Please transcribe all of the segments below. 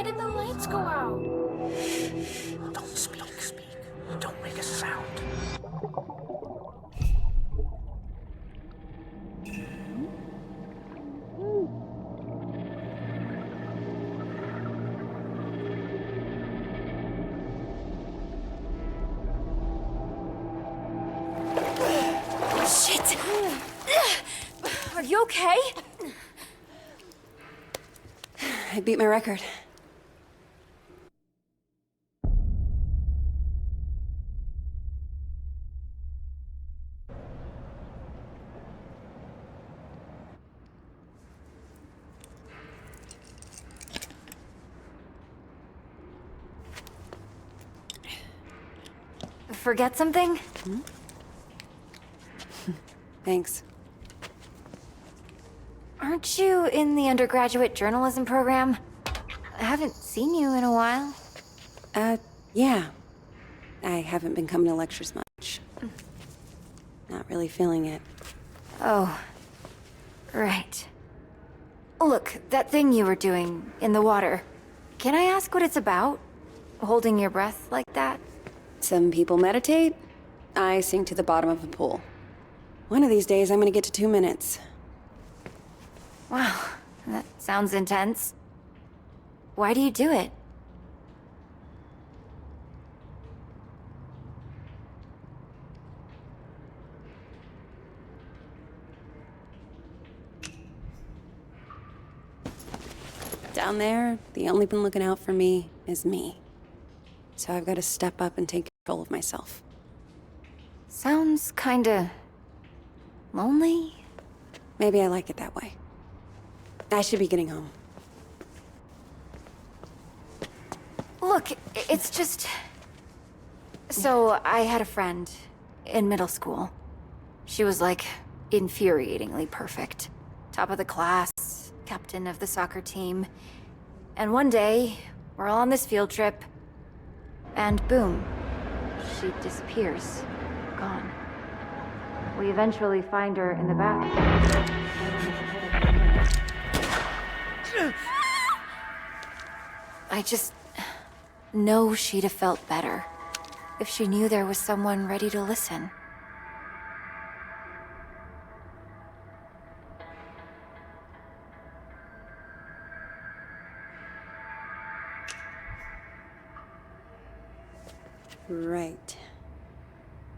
Why did the lights go out? Don't speak. Don't make a sound. Shit! Are you okay? I beat my record. Forget something? Thanks. Aren't you in the undergraduate journalism program? I haven't seen you in a while. Yeah. I haven't been coming to lectures much. Not really feeling it. Oh, right. Look, that thing you were doing in the water. Can I ask what it's about? Holding your breath like that? Some people meditate. I sink to the bottom of a pool. One of these days, I'm gonna get to 2 minutes. Wow, that sounds intense. Why do you do it? Down there, the only one looking out for me is me. So I've got to step up and take control of myself. Sounds kinda... lonely? Maybe I like it that way. I should be getting home. Look, it's just... So, I had a friend in middle school. She was like, infuriatingly perfect. Top of the class, captain of the soccer team. And one day, we're all on this field trip, and boom, she disappears. Gone. We eventually find her in the bathroom. I just know she'd have felt better if she knew there was someone ready to listen. Right.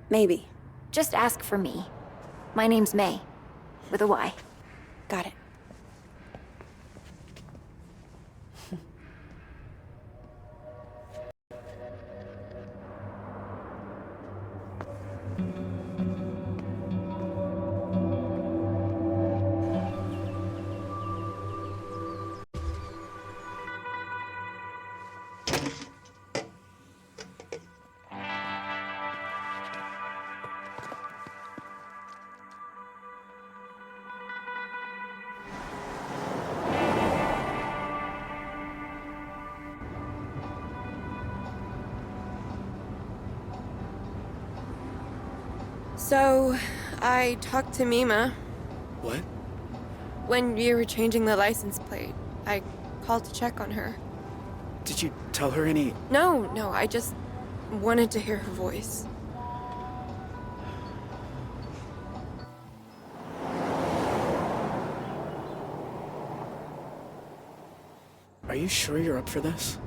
Maybe. Just ask for me. My name's May, with a Y. Got it. So, I talked to Mima. What? When you were changing the license plate, I called to check on her. Did you tell her any... No, I just wanted to hear her voice. Are you sure you're up for this?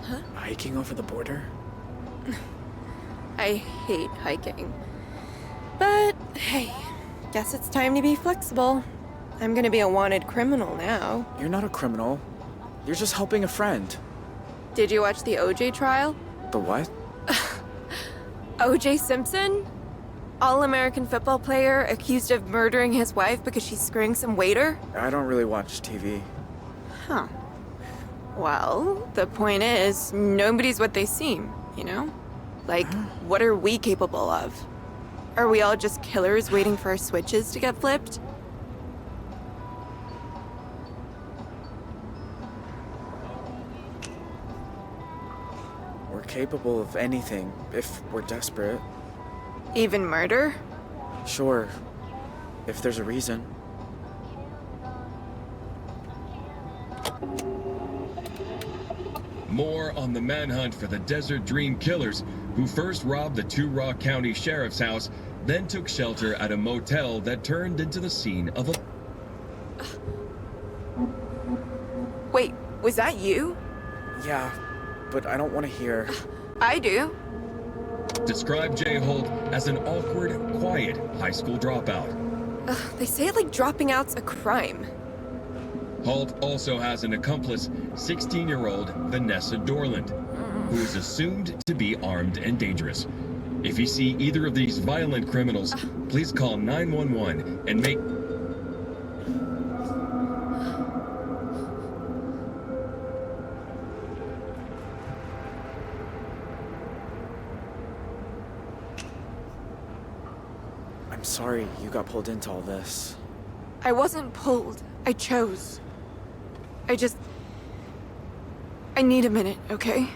Huh? Hiking over the border? I hate hiking. But, hey, guess it's time to be flexible. I'm gonna be a wanted criminal now. You're not a criminal. You're just helping a friend. Did you watch the OJ trial? The what? OJ Simpson? All-American football player accused of murdering his wife because she's screwing some waiter? I don't really watch TV. Huh. Well, the point is, nobody's what they seem, you know? Like, what are we capable of? Are we all just killers waiting for our switches to get flipped? We're capable of anything, if we're desperate. Even murder? Sure, if there's a reason. More on the manhunt for the Desert Dream Killers, who first robbed the Two Rock County Sheriff's house, then took shelter at a motel that turned into the scene of a... Wait, was that you? Yeah, but I don't want to hear. I do. Described Jay Holt as an awkward, quiet high school dropout. They say it like dropping out's a crime. Holt also has an accomplice, 16-year-old Vanessa Dorland, who is assumed to be armed and dangerous. If you see either of these violent criminals, please call 911 and make... I'm sorry you got pulled into all this. I wasn't pulled. I chose. I need a minute, okay?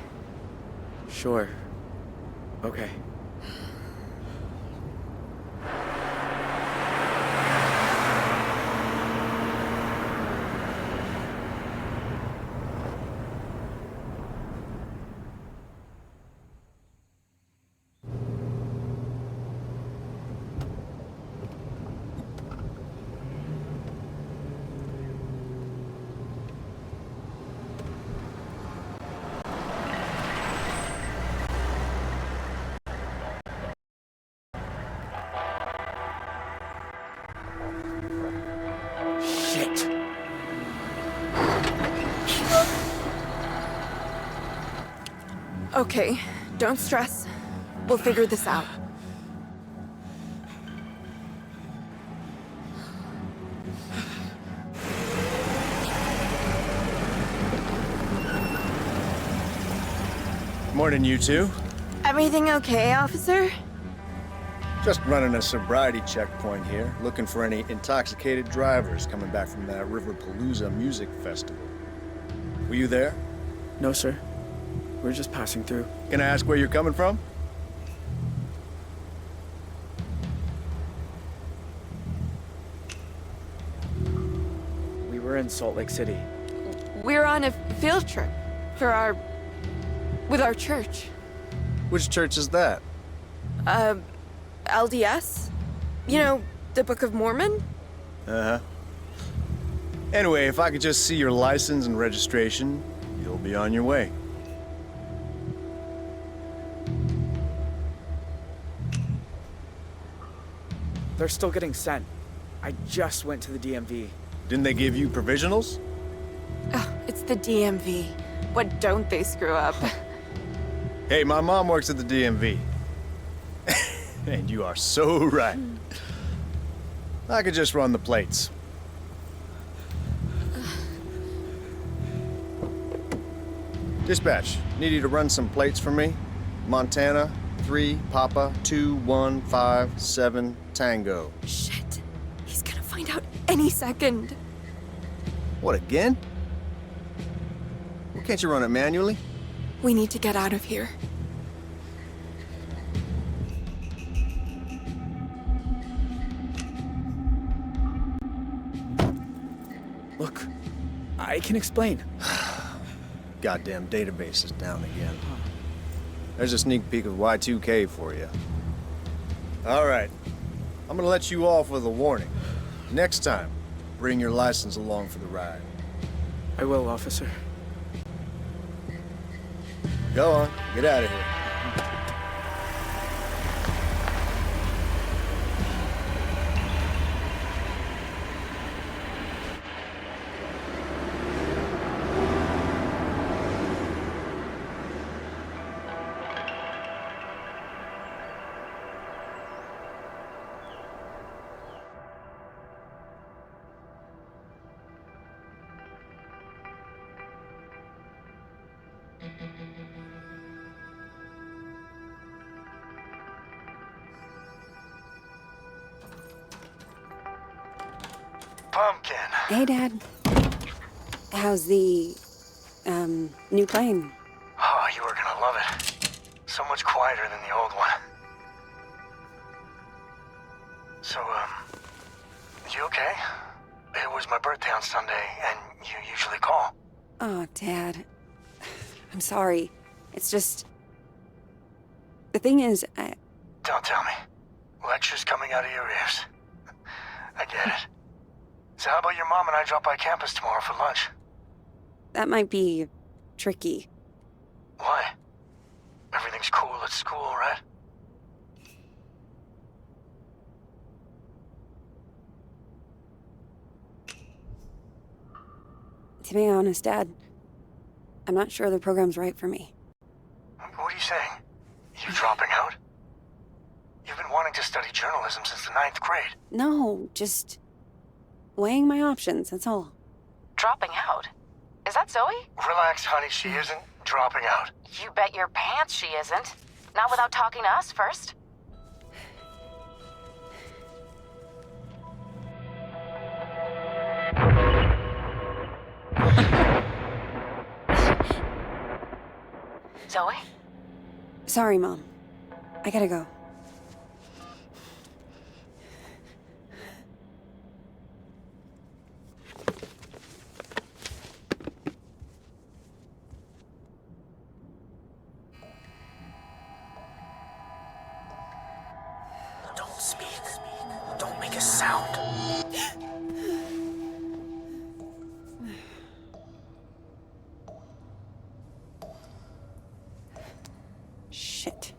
Sure. Okay. Shit. Okay, don't stress. We'll figure this out. Morning, you two. Everything okay, officer? Just running a sobriety checkpoint here, looking for any intoxicated drivers coming back from that Riverpalooza music festival. Were you there? No, sir. We're just passing through. Can I ask where you're coming from? We were in Salt Lake City. We're on a field trip with our church. Which church is that? LDS? You know, the Book of Mormon? Uh-huh. Anyway, if I could just see your license and registration, you'll be on your way. They're still getting sent. I just went to the DMV. Didn't they give you provisionals? Oh, it's the DMV. What don't they screw up? Hey, my mom works at the DMV. And you are so right. I could just run the plates. Dispatch, need you to run some plates for me. Montana, 3, Papa, 2, 1, 5, 7, Tango. Shit. He's gonna find out any second. What, again? Well, can't you run it manually? We need to get out of here. Look, I can explain. Goddamn database is down again. There's a sneak peek of Y2K for you. All right. I'm gonna let you off with a warning. Next time, bring your license along for the ride. I will, officer. Go on, get out of here. Pumpkin. Hey, Dad. How's the, new plane? Oh, you are gonna love it. So much quieter than the old one. So, you okay? It was my birthday on Sunday, and you usually call. Oh, Dad. I'm sorry. It's just... The thing is, Don't tell me. Lectures coming out of your ears. I get it. So how about your mom and I drop by campus tomorrow for lunch? that might be tricky. Why? Everything's cool at school, right? To be honest, Dad, I'm not sure the program's right for me. What are you saying? You dropping out? You've been wanting to study journalism since the 9th grade. No, just weighing my options, that's all. Dropping out? Is that Zoe? Relax, honey, she isn't dropping out. You bet your pants she isn't. Not without talking to us first. Zoe? Sorry, Mom. I gotta go. Don't speak. Don't make a sound. Shit.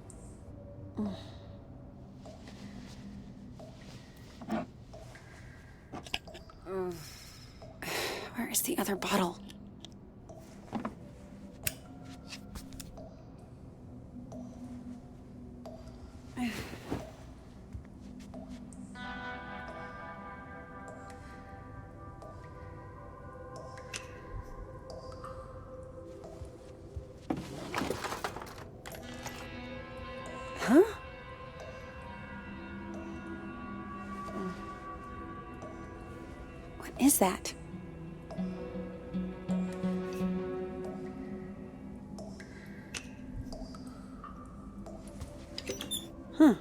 Where is the other bottle? Huh? What is that? Huh.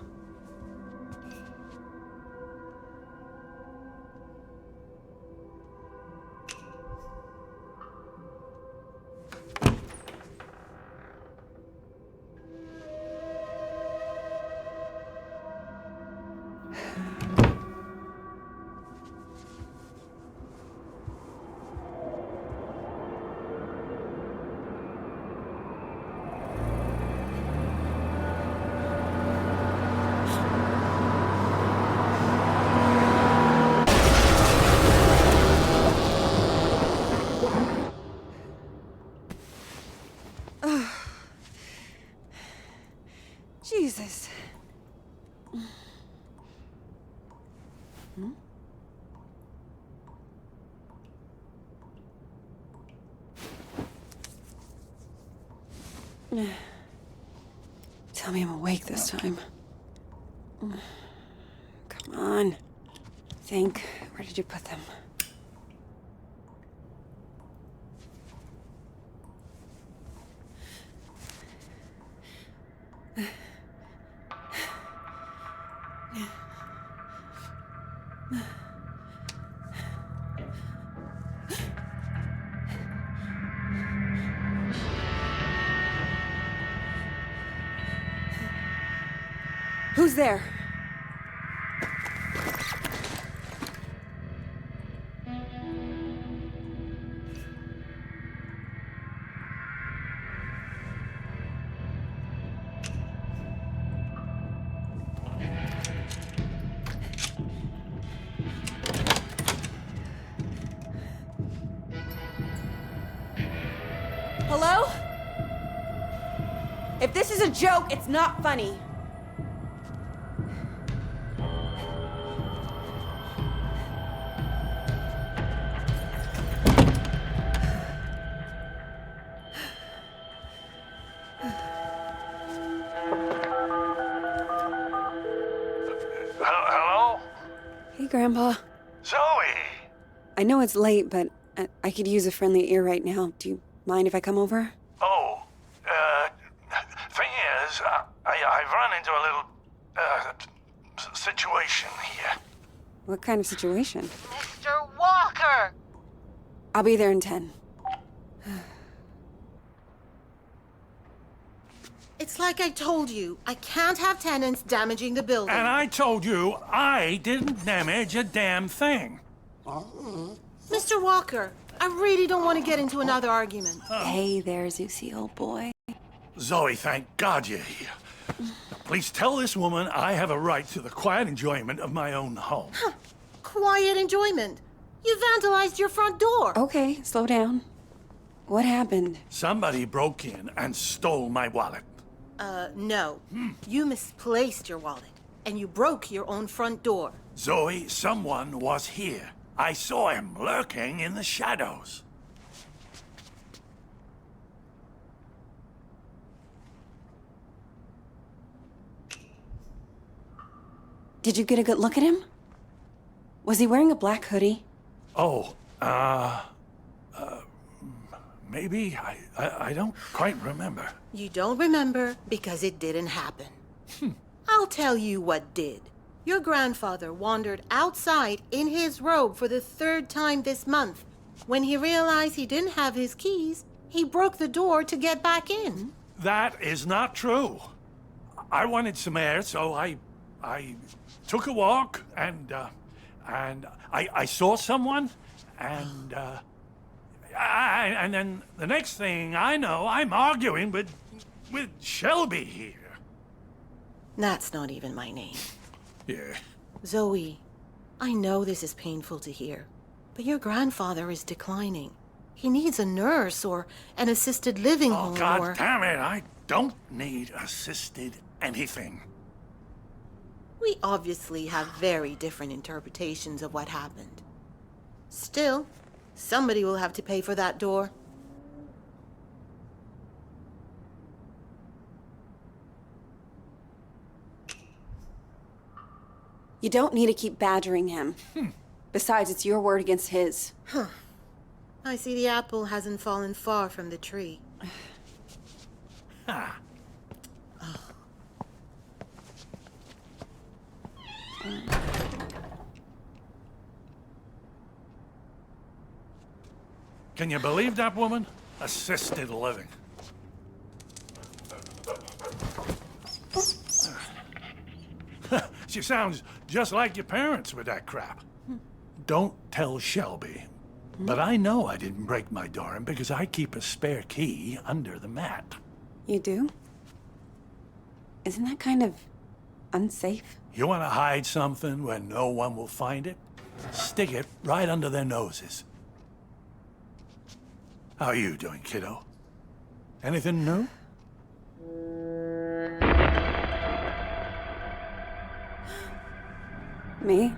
Jesus. Tell me I'm awake this time. Come on. Think. Where did you put them? Who's there? Hello? If this is a joke, it's not funny. Hello? Hey, Grandpa. Zoe! I know it's late, but I could use a friendly ear right now. Do you mind if I come over? Oh, thing is, I've run into a little, situation here. What kind of situation? Mr. Walker! I'll be there in 10. It's like I told you. I can't have tenants damaging the building. And I told you I didn't damage a damn thing. Mr. Walker, I really don't want to get into another argument. Hey there, Zeusy, old boy. Zoe, thank God you're here. Please tell this woman I have a right to the quiet enjoyment of my own home. Quiet enjoyment. You vandalized your front door. Okay, slow down. What happened? Somebody broke in and stole my wallet. No. You misplaced your wallet, and you broke your own front door. Zoe, someone was here. I saw him lurking in the shadows. Did you get a good look at him? Was he wearing a black hoodie? Oh, maybe. I don't quite remember. You don't remember because it didn't happen. I'll tell you what did. Your grandfather wandered outside in his robe for the 3rd time this month. When he realized he didn't have his keys, he broke the door to get back in. That is not true. I wanted some air, so I took a walk, and I saw someone, and then the next thing I know, I'm arguing with Shelby here. That's not even my name. Yeah. Zoe, I know this is painful to hear, but your grandfather is declining. He needs a nurse or an assisted living Oh, home God or... damn it, I don't need assisted anything. We obviously have very different interpretations of what happened. Still, somebody will have to pay for that door. You don't need to keep badgering him. Besides, it's your word against his. I see the apple hasn't fallen far from the tree. Ah. Can you believe that woman? Assisted living. She sounds just like your parents with that crap. Don't tell Shelby, but I know I didn't break my door in because I keep a spare key under the mat. You do? Isn't that kind of unsafe? You want to hide something where no one will find it? Stick it right under their noses. How are you doing, kiddo? Anything new? Me?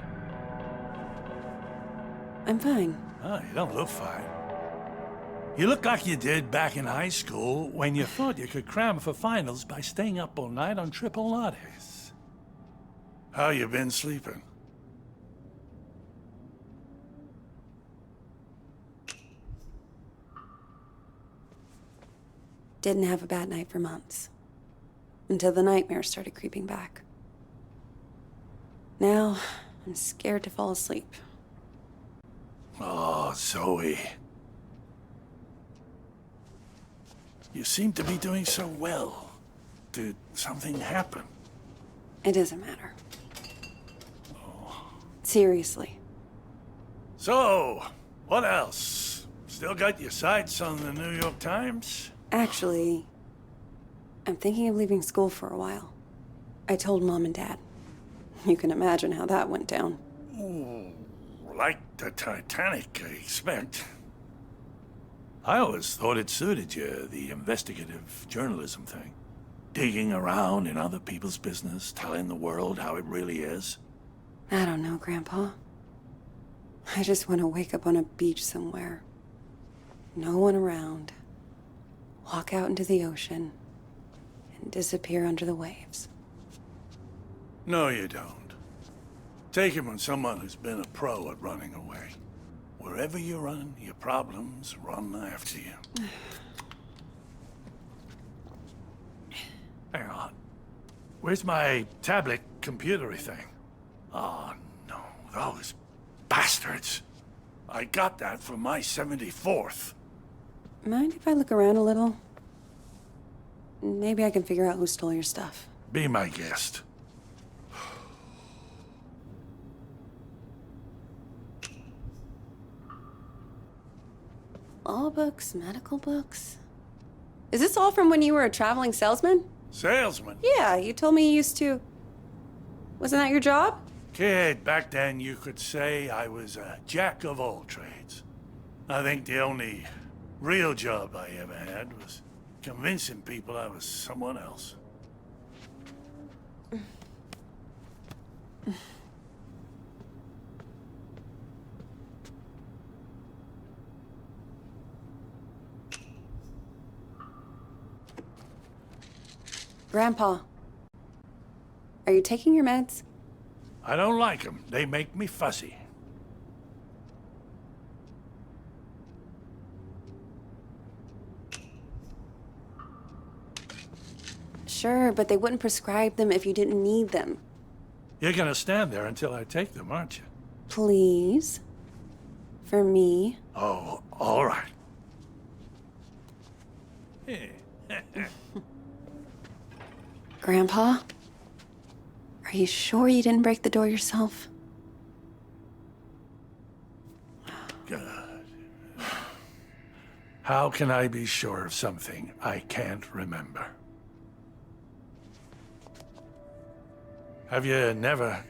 I'm fine. Oh, you don't look fine. You look like you did back in high school when you thought you could cram for finals by staying up all night on triple lattes. How you been sleeping? Didn't have a bad night for months. Until the nightmares started creeping back. Now, I'm scared to fall asleep. Oh, Zoe. You seem to be doing so well. Did something happen? It doesn't matter. Seriously. So, what else? Still got your sights on the New York Times? Actually, I'm thinking of leaving school for a while. I told Mom and Dad. You can imagine how that went down. Ooh, like the Titanic, I expect. I always thought it suited you, the investigative journalism thing. Digging around in other people's business, telling the world how it really is. I don't know, Grandpa. I just want to wake up on a beach somewhere. No one around. Walk out into the ocean and disappear under the waves. No, you don't. Take it from someone who's been a pro at running away. Wherever you run, your problems run after you. Hang on. Where's my tablet computery thing? Oh, no. Those bastards. I got that for my 74th. Mind if I look around a little? Maybe I can figure out who stole your stuff. Be my guest. Law books, medical books. Is this all from when you were a traveling salesman? Salesman? Yeah, you told me you used to... Wasn't that your job? Kid, back then you could say I was a jack of all trades. I think the only real job I ever had was convincing people I was someone else. Grandpa, are you taking your meds? I don't like them. They make me fuzzy. Sure, but they wouldn't prescribe them if you didn't need them. You're gonna stand there until I take them, aren't you? Please? For me? Oh, all right. Grandpa? Are you sure you didn't break the door yourself? God. How can I be sure of something I can't remember? Have you never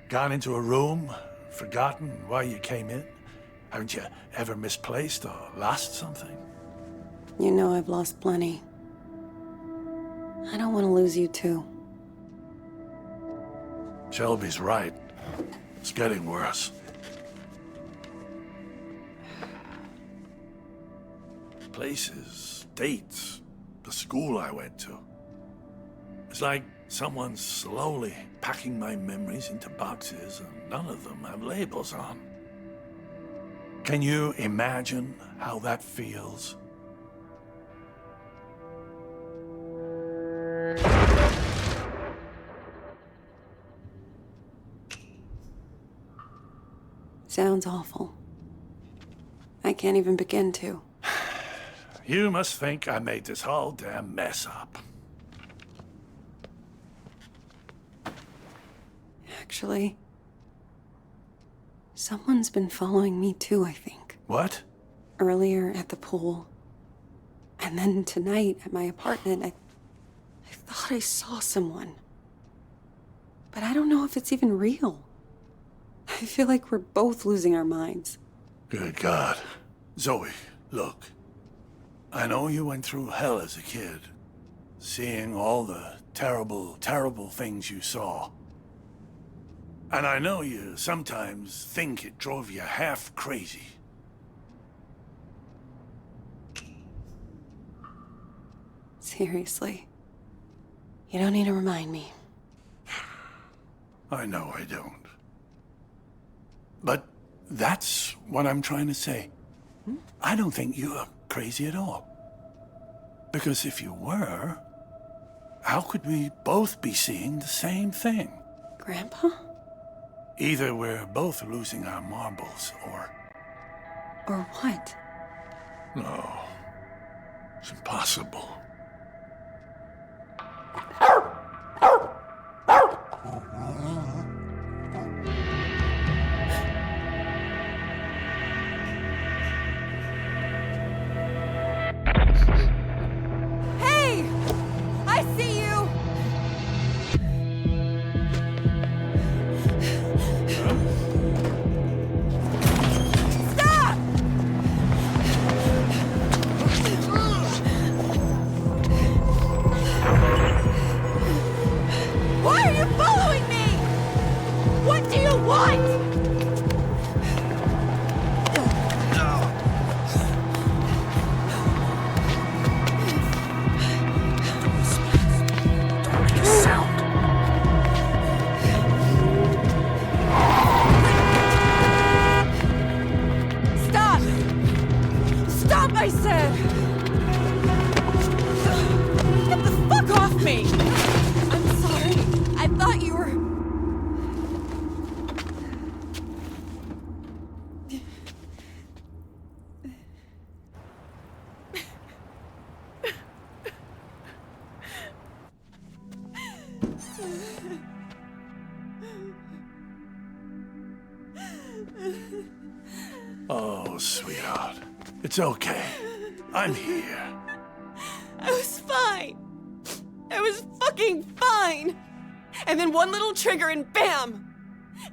gone into a room, forgotten why you came in? Haven't you ever misplaced or lost something? You know I've lost plenty. I don't want to lose you too. Shelby's right. It's getting worse. Places, dates, the school I went to. It's like someone's slowly packing my memories into boxes and none of them have labels on. Can you imagine how that feels? Sounds awful. I can't even begin to. You must think I made this whole damn mess up. Actually, someone's been following me too, I think. What? Earlier at the pool. And then tonight at my apartment, I thought I saw someone. But I don't know if it's even real. I feel like we're both losing our minds. Good God. Zoe, look. I know you went through hell as a kid. Seeing all the terrible, terrible things you saw. And I know you sometimes think it drove you half crazy. Seriously. You don't need to remind me. I know I don't. But that's what I'm trying to say. I don't think you're crazy at all. Because if you were, how could we both be seeing the same thing? Grandpa? Either we're both losing our marbles, or... Or what? No. It's impossible. Hey! I see you! Stop! Why are you following me? What do you want? Stop! Stop, I said! Get the fuck off me! I'm sorry. I thought you were... sweetheart. It's okay. I'm here. I was fine. I was fucking fine. And then one little trigger and bam!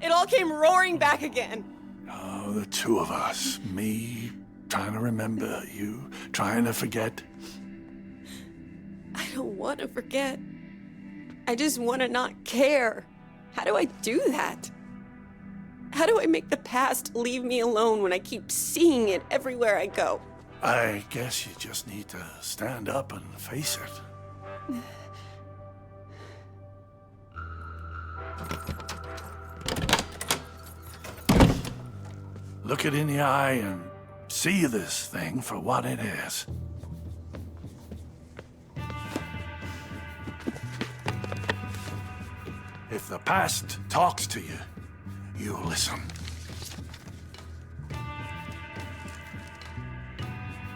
It all came roaring back again. Oh, the two of us. Me trying to remember, you trying to forget. I don't want to forget. I just want to not care. How do I do that? How do I make the past leave me alone when I keep seeing it everywhere I go? I guess you just need to stand up and face it. Look it in the eye and see this thing for what it is. If the past talks to you, you listen.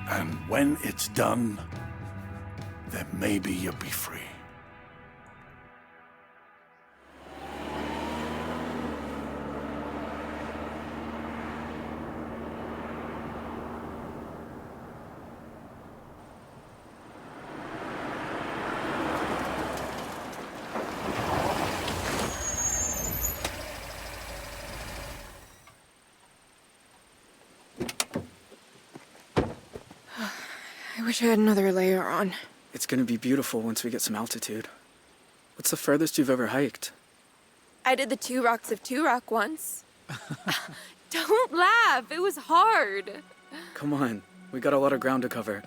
And when it's done, then maybe you'll be free. I wish I had another layer on. It's gonna be beautiful once we get some altitude. What's the furthest you've ever hiked? I did the 2 Rocks of 2 Rock once. Don't laugh, it was hard. Come on, we got a lot of ground to cover.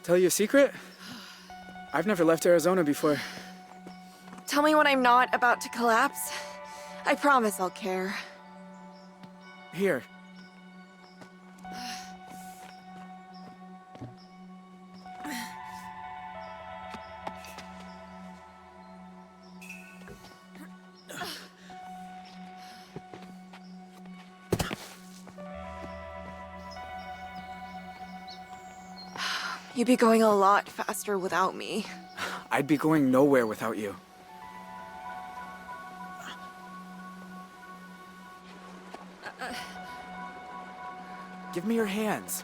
Tell you a secret? I've never left Arizona before. Tell me when I'm not about to collapse. I promise I'll care. Here. You'd be going a lot faster without me. I'd be going nowhere without you. Give me your hands.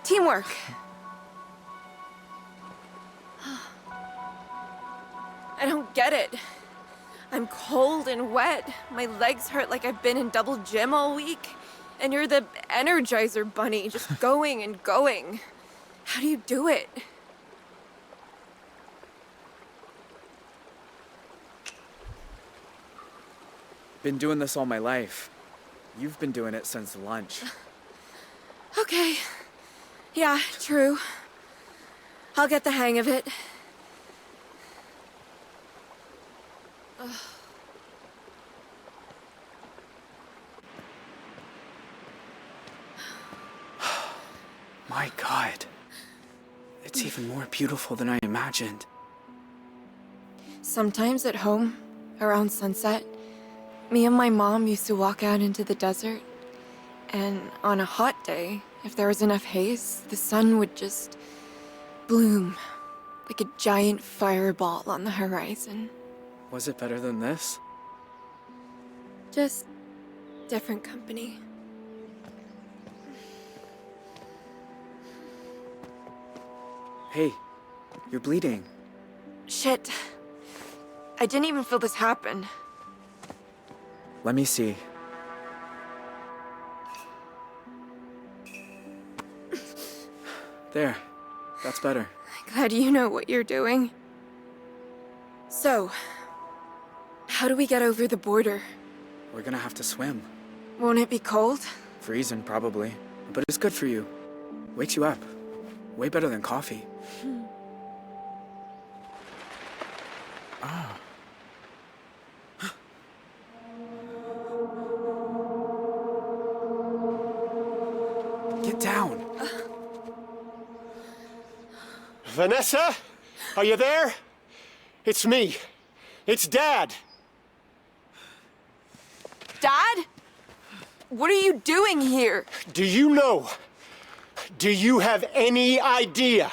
Teamwork. I don't get it. I'm cold and wet. My legs hurt like I've been in double gym all week. And you're the Energizer Bunny, just going and going. How do you do it? Been doing this all my life. You've been doing it since lunch. Okay. Yeah, true. I'll get the hang of it. Ugh. My God. It's even more beautiful than I imagined. Sometimes at home, around sunset, me and my mom used to walk out into the desert. And on a hot day, if there was enough haze, the sun would just bloom like a giant fireball on the horizon. Was it better than this? Just different company. Hey, you're bleeding. Shit. I didn't even feel this happen. Let me see. There. That's better. Glad you know what you're doing. So, how do we get over the border? We're gonna have to swim. Won't it be cold? Freezing, probably. But it's good for you. Wakes you up. Way better than coffee. Ah. Get down. Vanessa? Are you there? It's me. It's Dad. Dad? What are you doing here? Do you know? Do you have any idea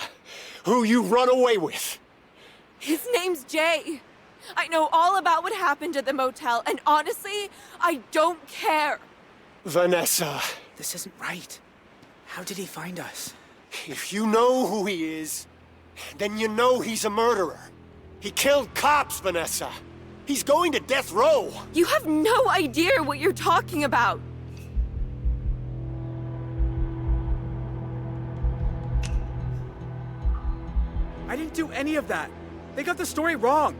who you run away with? His name's Jay. I know all about what happened at the motel, and honestly, I don't care. Vanessa, This isn't right. How did he find us? if you know who he is, then you know he's a murderer. He killed cops, Vanessa. He's going to death row. You have no idea what you're talking about. I didn't do any of that. They got the story wrong.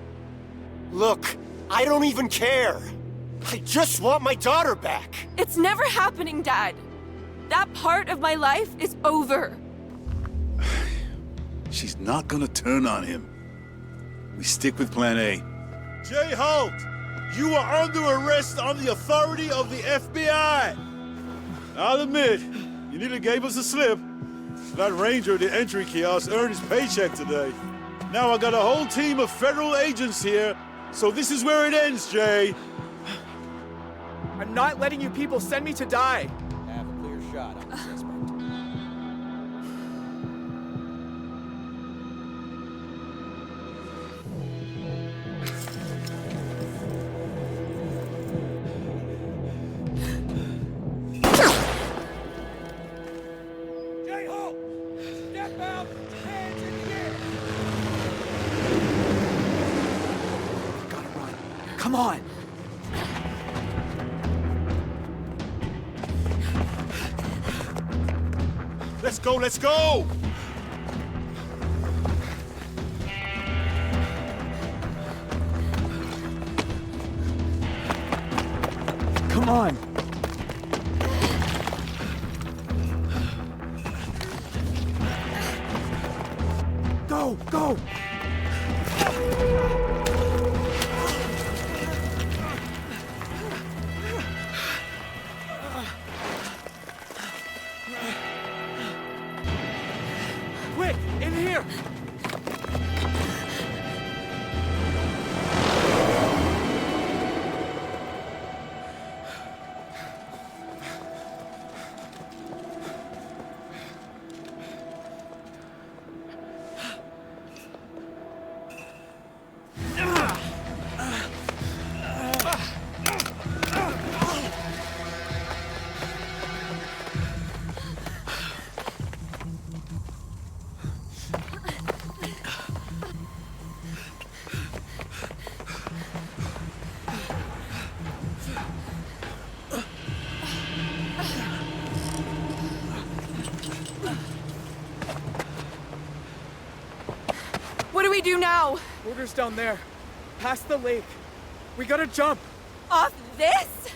Look, I don't even care. I just want my daughter back. It's never happening, Dad. That part of my life is over. She's not gonna turn on him. We stick with plan A. Jay Holt, you are under arrest on the authority of the FBI. I'll admit, you nearly gave us a slip. That ranger at the entry kiosk earned his paycheck today. Now I got a whole team of federal agents here, so this is where it ends, Jay. I'm not letting you people send me to die. Have a clear shot on the suspect. Jay Holt! Step out! Hands in the air! Gotta run. Come on! Let's go, let's go! Come on! Go, go! Quick, in here! What do we do now? Water's down there. Past the lake. We gotta jump. Off this?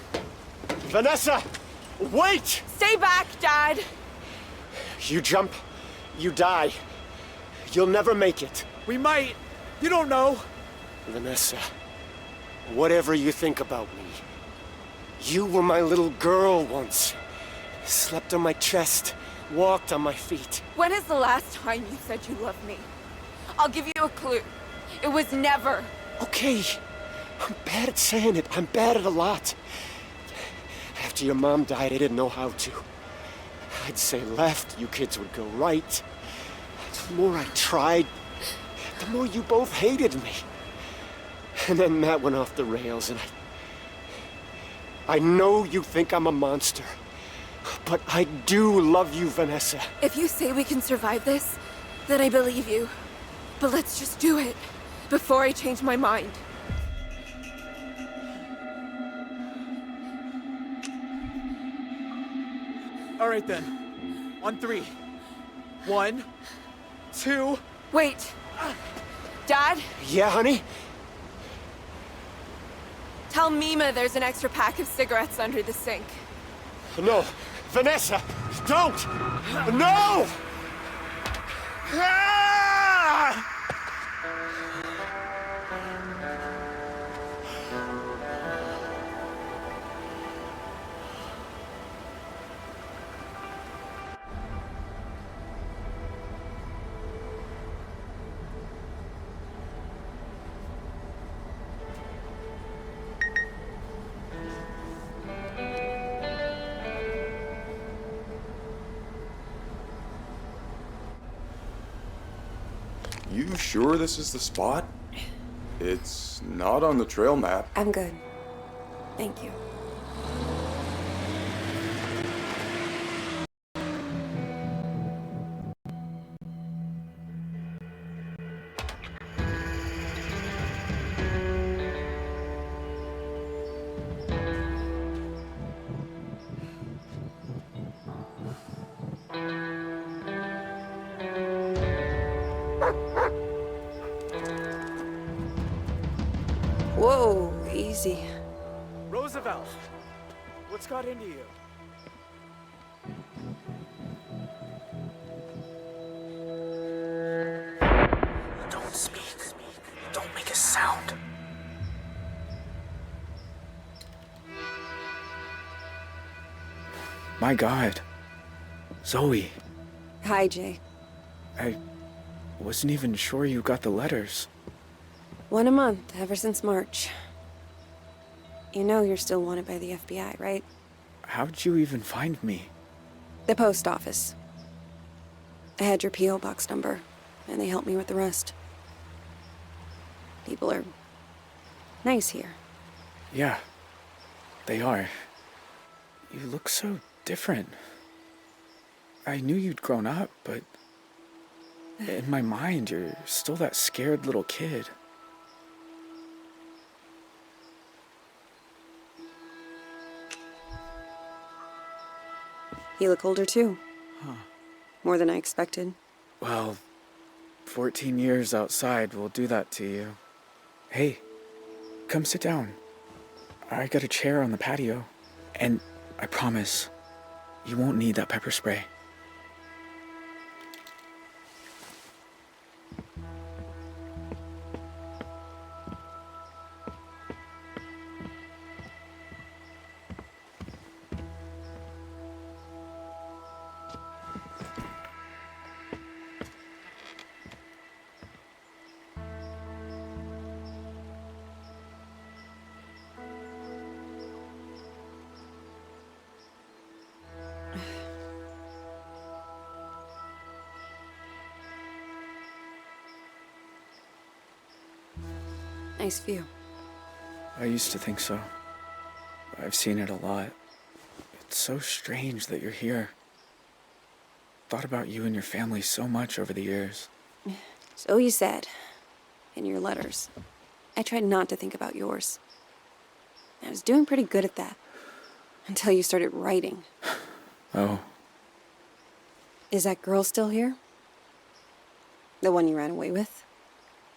Vanessa, wait! Stay back, Dad. You jump, you die. You'll never make it. We might. You don't know. Vanessa, whatever you think about me, you were my little girl once. Slept on my chest, walked on my feet. When is the last time you said you loved me? I'll give you a clue. It was never. Okay, I'm bad at saying it. I'm bad at a lot. After your mom died, I didn't know how to. I'd say left, you kids would go right. The more I tried, the more you both hated me. And then that went off the rails, and I know you think I'm a monster, but I do love you, Vanessa. If you say we can survive this, then I believe you. But let's just do it before I change my mind. All right then. On 3. 1, 2. Wait. Dad? Yeah, honey? Tell Mima there's an extra pack of cigarettes under the sink. No, Vanessa, don't! No! Ah! You sure this is the spot? It's not on the trail map. I'm good. Thank you. Whoa, easy. Roosevelt, what's got into you? Don't speak. Don't make a sound. My God. Zoe, Hi, Jay. I wasn't even sure you got the letters. One a month, ever since March. You know you're still wanted by the FBI, right? How'd you even find me? The post office. I had your P.O. box number, and they helped me with the rest. People are nice here. Yeah, they are. You look so different. I knew you'd grown up, but in my mind, you're still that scared little kid. You look older too. Huh. More than I expected. Well, 14 years outside will do that to you. Hey, come sit down. I got a chair on the patio. And I promise, you won't need that pepper spray. Nice view. I used to think so. I've seen it a lot. It's so strange that you're here. Thought about you and your family so much over the years. So you said. In your letters. I tried not to think about yours. I was doing pretty good at that. Until you started writing. Oh. Is that girl still here? The one you ran away with?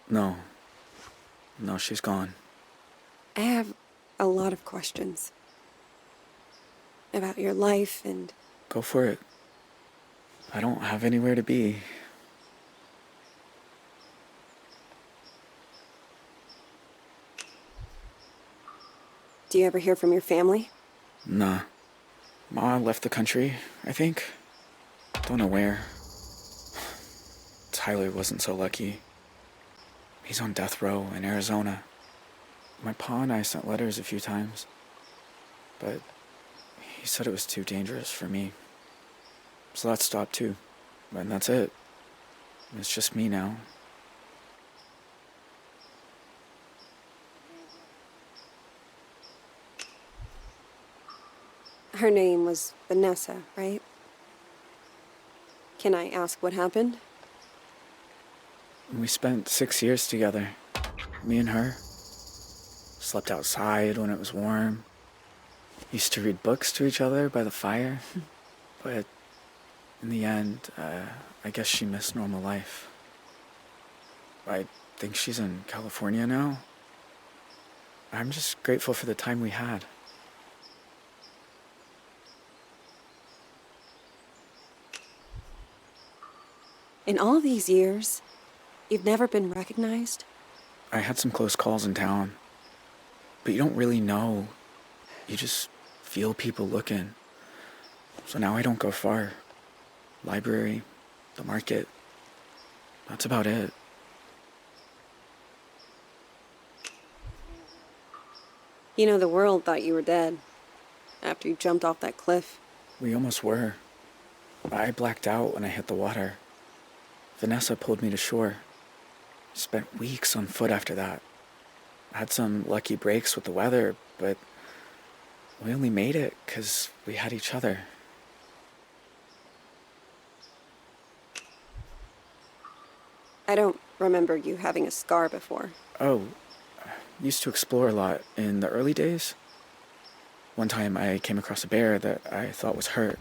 No. No, she's gone. I have a lot of questions. About your life and... Go for it. I don't have anywhere to be. Do you ever hear from your family? Nah. Ma left the country, I think. Don't know where. Tyler wasn't so lucky. He's on death row in Arizona. My pa and I sent letters a few times, but he said it was too dangerous for me. So that stopped too. And that's it. It's just me now. Her name was Vanessa, right? Can I ask what happened? We spent 6 years together. Me and her. Slept outside when it was warm. Used to read books to each other by the fire. But in the end, I guess she missed normal life. I think she's in California now. I'm just grateful for the time we had. In all these years, you've never been recognized? I had some close calls in town. But you don't really know. You just feel people looking. So now I don't go far. Library, the market. That's about it. You know, the world thought you were dead after you jumped off that cliff. We almost were. I blacked out when I hit the water. Vanessa pulled me to shore. Spent weeks on foot after that. Had some lucky breaks with the weather, but we only made it because we had each other. I don't remember you having a scar before. Oh, used to explore a lot in the early days. One time I came across a bear that I thought was hurt.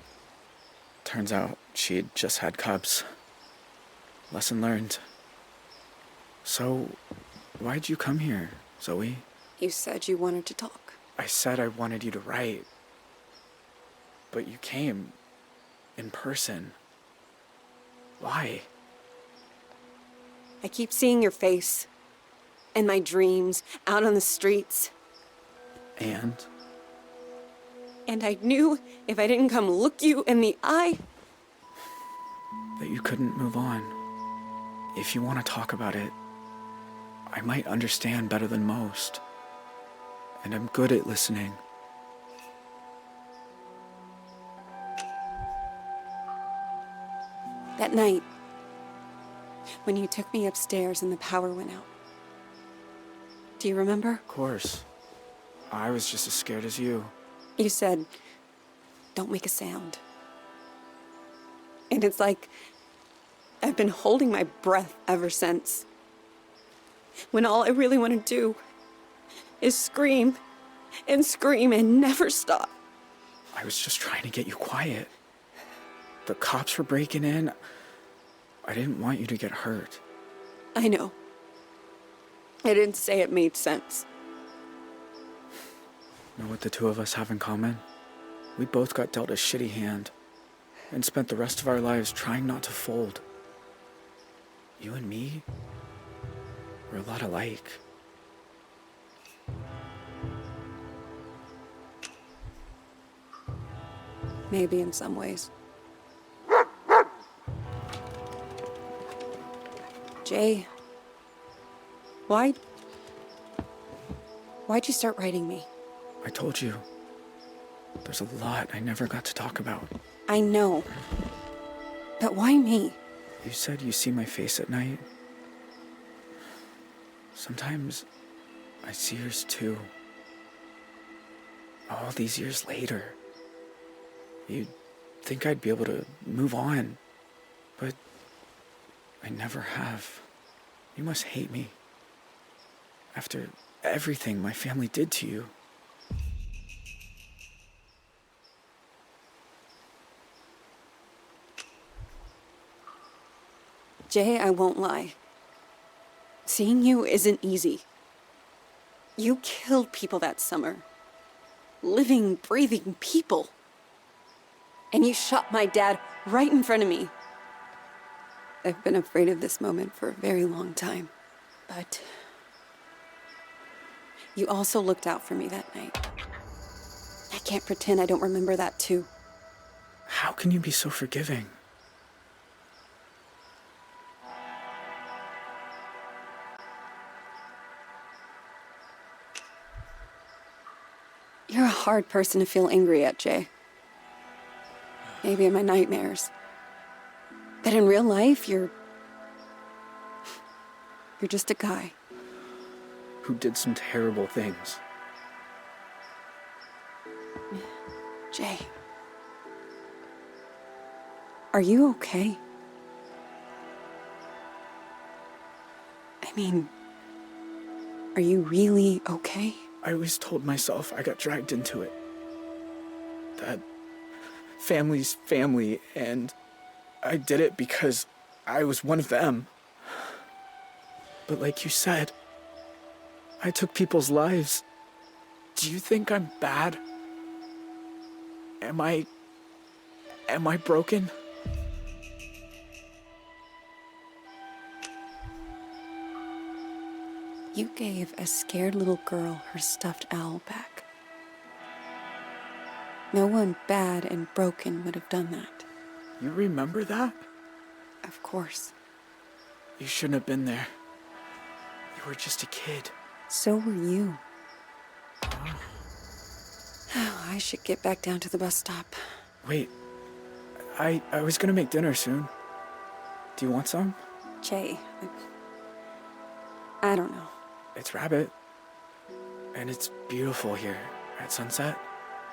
Turns out she'd just had cubs. Lesson learned. So, why'd you come here, Zoe? You said you wanted to talk. I said I wanted you to write. But you came in person. Why? I keep seeing your face. In my dreams, out on the streets. And? And I knew if I didn't come look you in the eye... that you couldn't move on. If you want to talk about it, I might understand better than most. And I'm good at listening. That night, when you took me upstairs and the power went out. Do you remember? Of course. I was just as scared as you. You said, don't make a sound. And it's like I've been holding my breath ever since. When all I really want to do is scream and scream and never stop. I was just trying to get you quiet. The cops were breaking in. I didn't want you to get hurt. I know. I didn't say it made sense. Know what the two of us have in common? We both got dealt a shitty hand and spent the rest of our lives trying not to fold. You and me, we're a lot alike. Maybe in some ways. Jay, why'd you start writing me? I told you. There's a lot I never got to talk about. I know. But why me? You said you see my face at night. Sometimes I see yours too. All these years later. You'd think I'd be able to move on, but I never have. You must hate me. After everything my family did to you. Jay, I won't lie. Seeing you isn't easy. You killed people that summer. Living, breathing people. And you shot my dad right in front of me. I've been afraid of this moment for a very long time. But you also looked out for me that night. I can't pretend I don't remember that too. How can you be so forgiving? You're a hard person to feel angry at, Jay. Maybe in my nightmares. But in real life, you're just a guy. Who did some terrible things. Jay. Are you okay? I mean, are you really okay? I always told myself I got dragged into it. That family's family, and I did it because I was one of them. But like you said, I took people's lives. Do you think I'm bad? Am I broken? You gave a scared little girl her stuffed owl back. No one bad and broken would have done that. You remember that? Of course. You shouldn't have been there. You were just a kid. So were you. Oh, I should get back down to the bus stop. Wait. I was gonna make dinner soon. Do you want some? Jay, I don't know. It's rabbit. And it's beautiful here at sunset.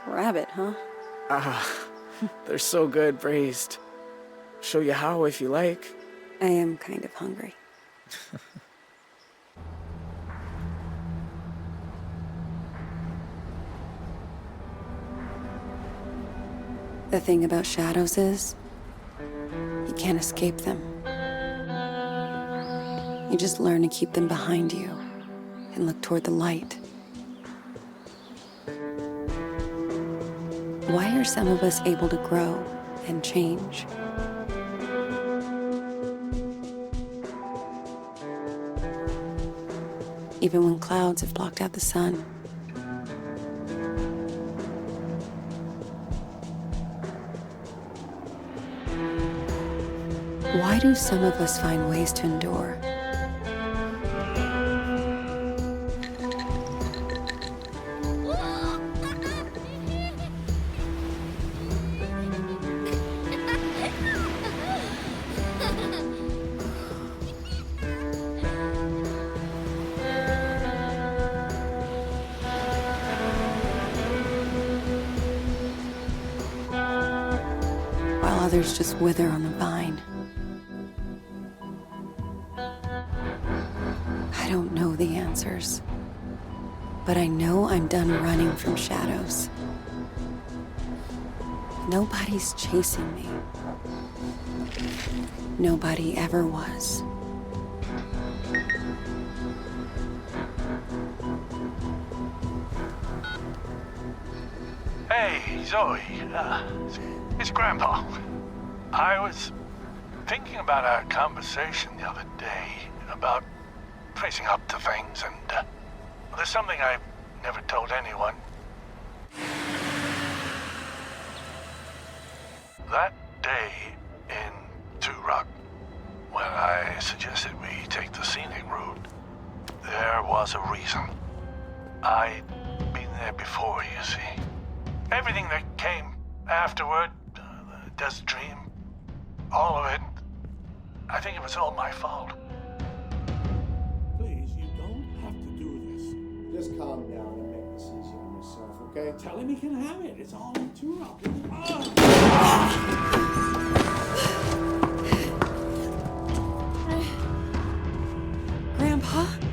Rabbit, huh? Ah, they're so good braised. Show you how if you like. I am kind of hungry. The thing about shadows is, you can't escape them. You just learn to keep them behind you and look toward the light. Why are some of us able to grow and change? Even when clouds have blocked out the sun. Why do some of us find ways to endure? While others just wither on the vine. I don't know the answers, but I know I'm done running from shadows. Nobody's chasing me. Nobody ever was. Hey, Zoe. It's Grandpa. I was thinking about our conversation the other day about facing up to things, and there's something I've never told anyone. That day in Turok, when I suggested we take the scenic route, there was a reason. I'd been there before, you see. Everything that came afterward, the desert dream, all of it, I think it was all my fault. Please, you don't have to do this. Just calm down and make this easy on yourself, okay? Tell him he can have it. It's all in Turok. Grandpa?